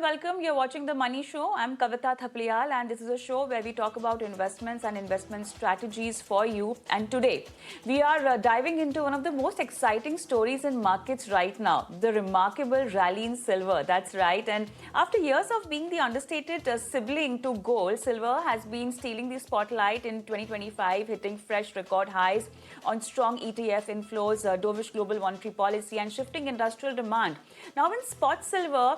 welcome. You're watching The Money Show. I'm Kavita Thapliyal, and this is a show where we talk about investments and investment strategies for you. And today, we are diving into one of the most exciting stories in markets right now, the remarkable rally in silver. That's right. And after years of being the understated sibling to gold, silver has been stealing the spotlight in 2025, hitting fresh record highs on strong ETF inflows, dovish global monetary policy, and shifting industrial demand. Now, in spot silver,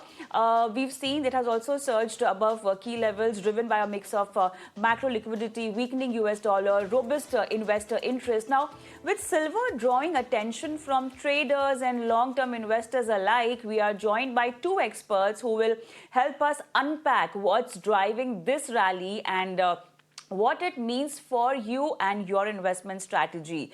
we've seen it has also surged above key levels, driven by a mix of macro liquidity, weakening US dollar, robust investor interest. Now, with silver drawing attention from traders and long-term investors alike, we are joined by two experts who will help us unpack what's driving this rally and what it means for you and your investment strategy.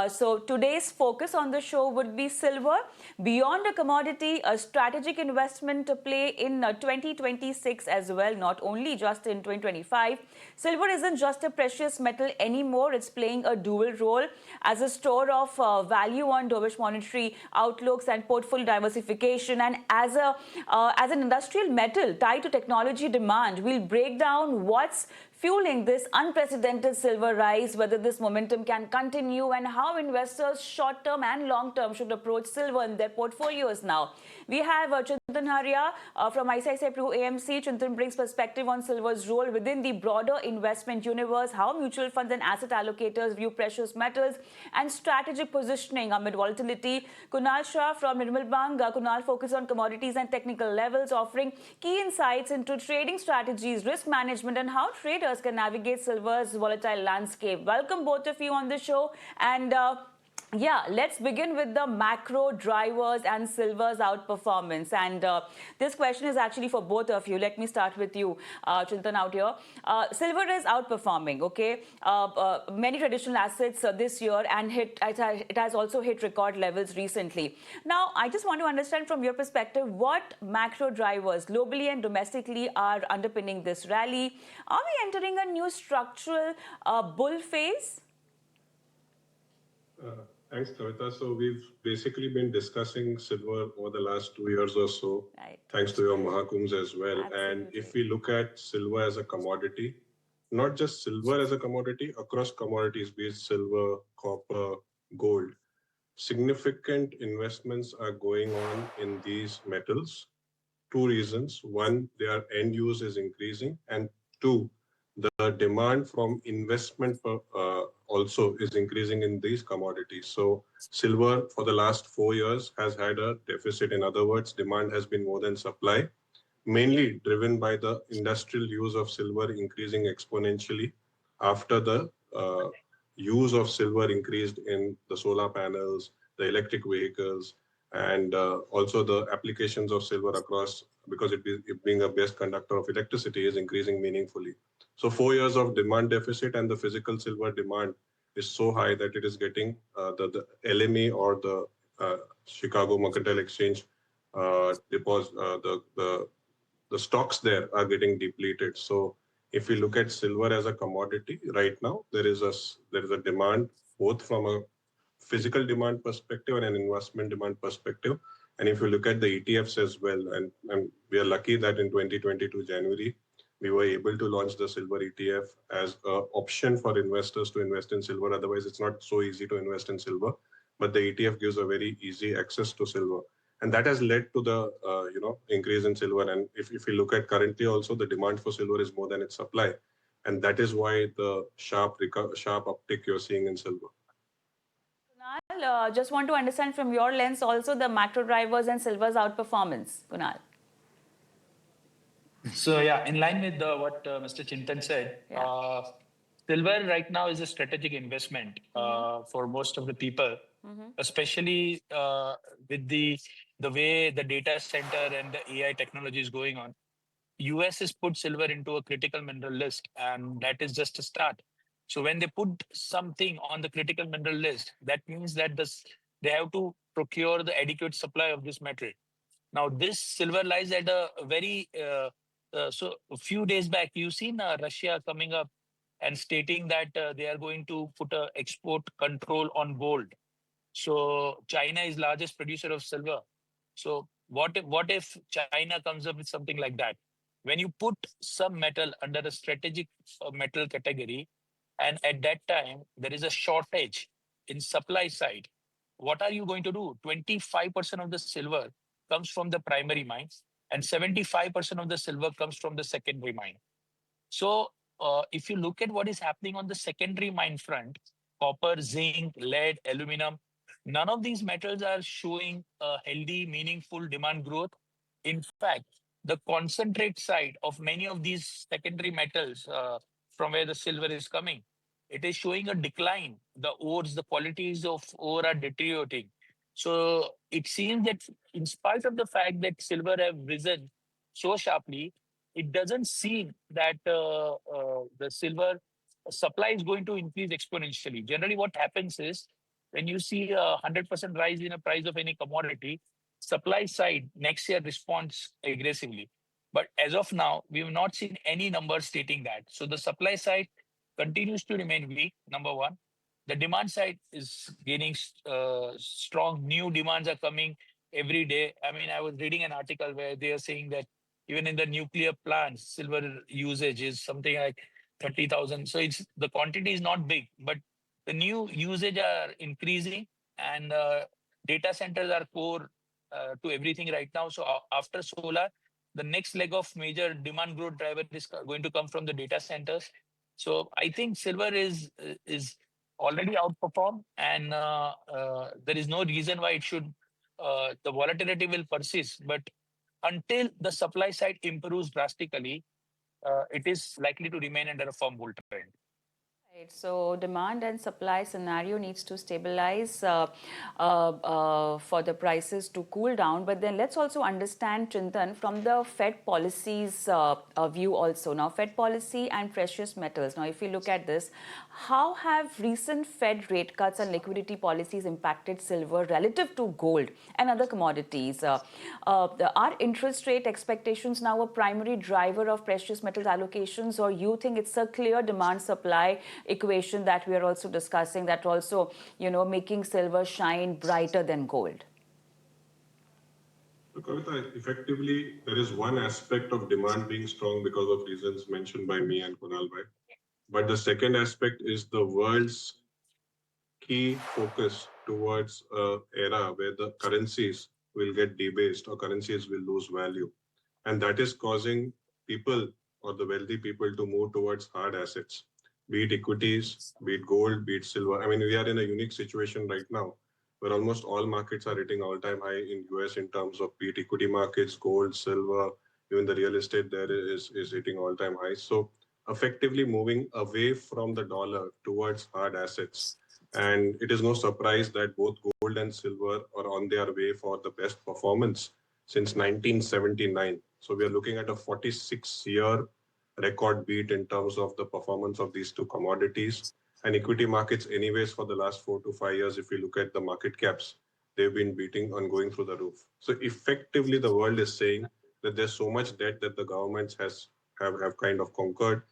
So today's focus on the show would be silver, beyond a commodity, a strategic investment to play in 2026 as well, not only just in 2025. Silver isn't just a precious metal anymore. It's playing a dual role as a store of value on dovish monetary outlooks and portfolio diversification, and as an industrial metal tied to technology demand. We'll break down what's fueling this unprecedented silver rise, whether this momentum can continue, and how investors short-term and long-term should approach silver in their portfolios now. We have Chintan Haria from ICICI Pru AMC. Chintan brings perspective on silver's role within the broader investment universe, how mutual funds and asset allocators view precious metals, and strategic positioning amid volatility. Kunal Shah from Nirmal Bank. Kunal focuses on commodities and technical levels, offering key insights into trading strategies, risk management, and how traders can navigate silver's volatile landscape. Welcome both of you on the show. And let's begin with the macro drivers and silver's outperformance. And this question is actually for both of you. Let me start with you, Chintan, out here. Silver is outperforming, okay? Many traditional assets this year, and it has also hit record levels recently. Now, I just want to understand from your perspective what macro drivers globally and domestically are underpinning this rally. Are we entering a new structural bull phase? Thanks, Kavita. So we've basically been discussing silver over the last 2 years or so, Right. Thanks to your Mahakums as well. Absolutely. And if we look at silver as a commodity, not just silver as a commodity, across commodities, be it silver, copper, gold, significant investments are going on in these metals. Two reasons. One, their end use is increasing. And two, the demand from investment also is increasing in these commodities. So silver for the last 4 years has had a deficit. In other words, demand has been more than supply, mainly driven by the industrial use of silver increasing exponentially after the use of silver increased in the solar panels, the electric vehicles, and also the applications of silver across, because it being a best conductor of electricity, is increasing meaningfully. So 4 years of demand deficit, and the physical silver demand is so high that it is getting the LME, or the Chicago Mercantile Exchange deposit, the stocks there are getting depleted. So if we look at silver as a commodity right now, there is a demand both from a physical demand perspective and an investment demand perspective. And if you look at the ETFs as well, and we are lucky that in 2022 January, we were able to launch the silver ETF as an option for investors to invest in silver. Otherwise, it's not so easy to invest in silver, but the ETF gives a very easy access to silver. And that has led to the increase in silver. And if you look at currently also, the demand for silver is more than its supply. And that is why the sharp uptick you're seeing in silver. Kunal, just want to understand from your lens also the macro drivers and silver's outperformance. Kunal. So yeah, in line with what Mr. Chintan said, silver right now is a strategic investment for most of the people, especially with the way the data center and the AI technology is going on. US has put silver into a critical mineral list, and that is just a start. So when they put something on the critical mineral list, that means that they have to procure the adequate supply of this metal. Now, this silver lies at a very so a few days back, you've seen Russia coming up and stating that they are going to put a export control on gold. So China is largest producer of silver. So What if China comes up with something like that? When you put some metal under a strategic metal category, and at that time there is a shortage in supply side, what are you going to do? 25% of the silver comes from the primary mines, and 75% of the silver comes from the secondary mine. So, if you look at what is happening on the secondary mine front, copper, zinc, lead, aluminum, none of these metals are showing a healthy, meaningful demand growth. In fact, the concentrate side of many of these secondary metals, from where the silver is coming, it is showing a decline. The ores, the qualities of ore are deteriorating. So it seems that in spite of the fact that silver have risen so sharply, it doesn't seem that the silver supply is going to increase exponentially. Generally, what happens is when you see a 100% rise in a price of any commodity, supply side next year responds aggressively. But as of now, we have not seen any numbers stating that. So the supply side continues to remain weak, number one. The demand side is gaining strong. New demands are coming every day. I mean, I was reading an article where they are saying that even in the nuclear plants, silver usage is something like 30,000. So it's the quantity is not big, but the new usage are increasing, and data centers are core to everything right now. So after solar, the next leg of major demand growth driver is going to come from the data centers. So I think silver is already outperformed, and there is no reason why it should. The volatility will persist, but until the supply side improves drastically, it is likely to remain under a firm bull trend. Right. So demand and supply scenario needs to stabilize for the prices to cool down. But then let's also understand, Chintan, from the Fed policies view also. Now, Fed policy and precious metals. Now, if you look at this, how have recent Fed rate cuts and liquidity policies impacted silver relative to gold and other commodities? Are interest rate expectations now a primary driver of precious metals allocations, or you think it's a clear demand supply equation that we are also discussing, that also, making silver shine brighter than gold? So, Kavita, effectively, there is one aspect of demand being strong because of reasons mentioned by me and Kunal bhai. But the second aspect is the world's key focus towards an era where the currencies will get debased or currencies will lose value. And that is causing people or the wealthy people to move towards hard assets, be it equities, be it gold, be it silver. I mean, we are in a unique situation right now where almost all markets are hitting all-time high in US in terms of be it equity markets, gold, silver, even the real estate there is hitting all-time highs. So effectively moving away from the dollar towards hard assets. And it is no surprise that both gold and silver are on their way for the best performance since 1979. So we are looking at a 46-year record beat in terms of the performance of these two commodities. And equity markets, anyways, for the last 4 to 5 years, if you look at the market caps, they've been beating on going through the roof. So effectively, the world is saying that there's so much debt that the governments have kind of conquered.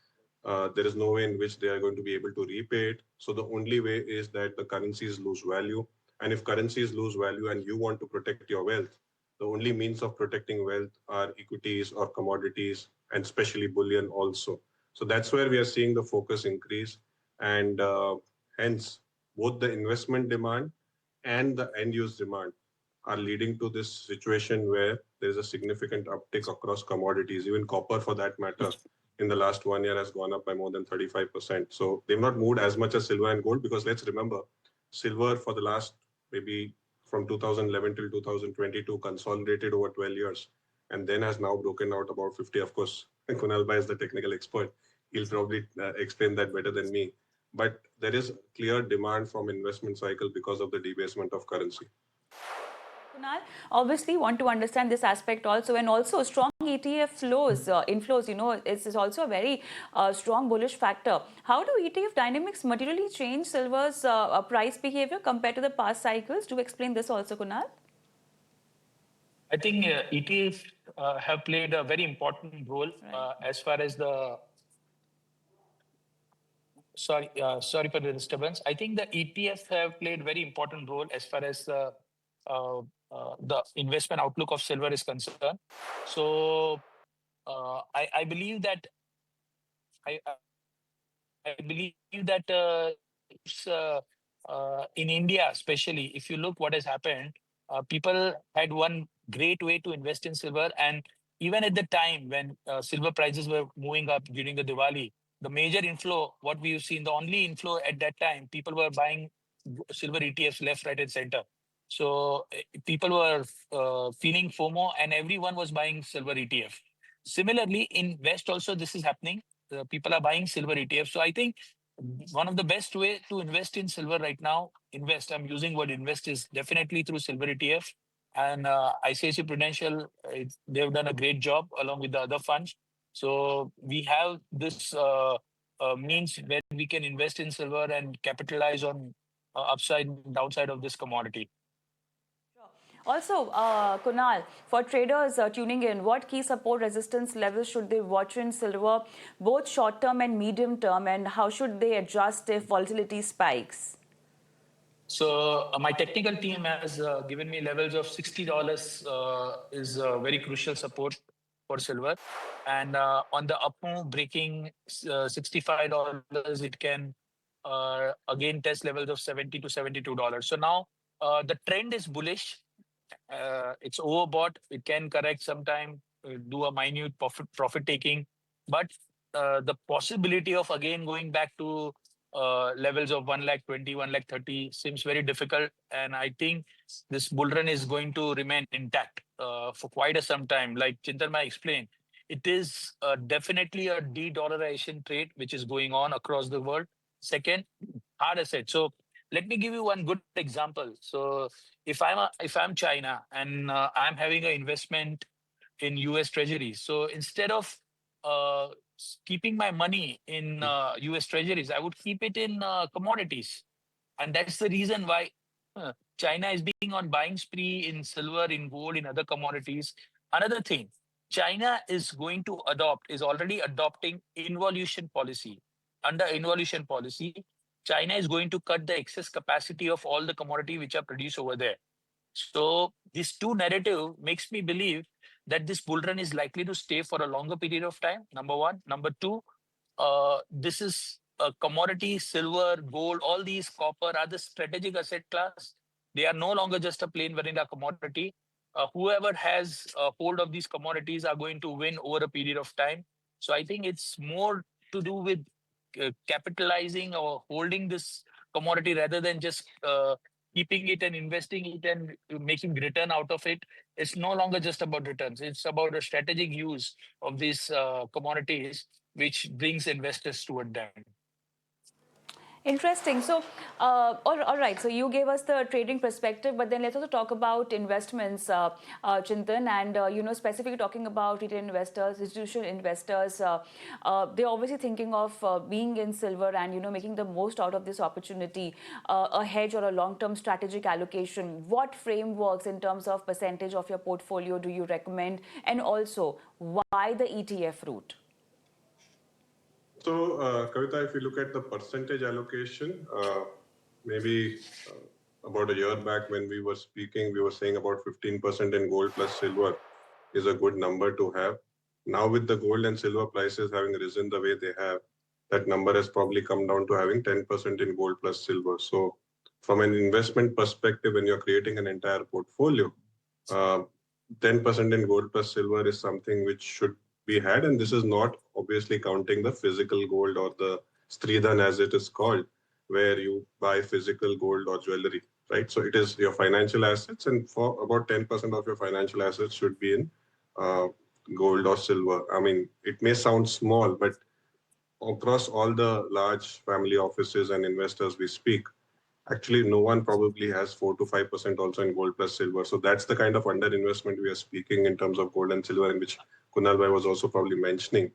There is no way in which they are going to be able to repay it. So the only way is that the currencies lose value. And if currencies lose value and you want to protect your wealth, the only means of protecting wealth are equities or commodities, and especially bullion also. So that's where we are seeing the focus increase. And hence, both the investment demand and the end use demand are leading to this situation where there's a significant uptick across commodities, even copper for that matter. In the last 1 year has gone up by more than 35%. So they've not moved as much as silver and gold because let's remember, silver for the last maybe from 2011 till 2022 consolidated over 12 years and then has now broken out about 50. Of course, Kunal Bhai is the technical expert. He'll probably explain that better than me. But there is clear demand from investment cycle because of the debasement of currency. Kunal, obviously want to understand this aspect also, and also strong ETF flows, inflows, is also a very strong bullish factor. How do ETF dynamics materially change silver's price behavior compared to the past cycles? Do explain this also, Kunal. I think ETFs have played a very important role as far as the. Sorry for the disturbance. I think the ETFs have played very important role as far as the the investment outlook of silver is concerned. So I believe that I, I believe that it's, in India, especially, if you look what has happened, people had one great way to invest in silver. And even at the time when silver prices were moving up during the Diwali, the major inflow, what we've seen, the only inflow at that time, people were buying silver ETFs left, right, and center. So people were feeling FOMO and everyone was buying silver ETF. Similarly, in West also, this is happening. People are buying silver ETFs. So I think one of the best way to invest in silver right now, I'm using word invest, is definitely through silver ETF. And ICICI Prudential, they've done a great job along with the other funds. So we have this means where we can invest in silver and capitalize on upside and downside of this commodity. Also, Kunal, for traders tuning in, what key support resistance levels should they watch in silver, both short term and medium term, and how should they adjust if volatility spikes? So my technical team has given me levels of $60 is very crucial support for silver. And on the up move, breaking $65, it can again test levels of $70 to $72. So now the trend is bullish. It's overbought. It can correct sometime, do a minute profit taking, but the possibility of again going back to levels of 120, 130 seems very difficult. And I think this bull run is going to remain intact for quite some time. Like Chintan explained, it is definitely a de-dollarization trade which is going on across the world. Second, hard asset. So let me give you one good example. So if I'm China and I'm having an investment in US Treasuries, so instead of uh, keeping my money in US Treasuries, I would keep it in commodities. And that's the reason why China is being on buying spree in silver, in gold, in other commodities. Another thing, China is already adopting involution policy. Under involution policy, China is going to cut the excess capacity of all the commodity which are produced over there. So this two narrative makes me believe that this bull run is likely to stay for a longer period of time. Number one. Number two, this is a commodity, silver, gold, all these copper are the strategic asset class. They are no longer just a plain vanilla commodity. Whoever has a hold of these commodities are going to win over a period of time. So I think it's more to do with capitalizing or holding this commodity rather than just keeping it and investing it and making return out of it. It's no longer just about returns. It's about a strategic use of these commodities, which brings investors toward them. Interesting. So, all right. So you gave us the trading perspective, but then let's also talk about investments, Chintan, and specifically talking about retail investors, institutional investors. They're obviously thinking of being in silver and making the most out of this opportunity, a hedge or a long-term strategic allocation. What frameworks in terms of percentage of your portfolio do you recommend, and also why the ETF route? So, Kavita, if you look at the percentage allocation, maybe about a year back when we were speaking, we were saying about 15% in gold plus silver is a good number to have. Now, with the gold and silver prices having risen the way they have, that number has probably come down to having 10% in gold plus silver. So, from an investment perspective, when you're creating an entire portfolio, 10% in gold plus silver is something which should be had, and this is not obviously counting the physical gold or the Stridhan as it is called, where you buy physical gold or jewelry, right? So it is your financial assets, and for about 10% of your financial assets should be in gold or silver. I mean, it may sound small, but across all the large family offices and investors we speak, actually no one probably has 4 to 5% also in gold plus silver. So that's the kind of underinvestment we are speaking in terms of gold and silver, in which Kunal Bhai was also probably mentioning.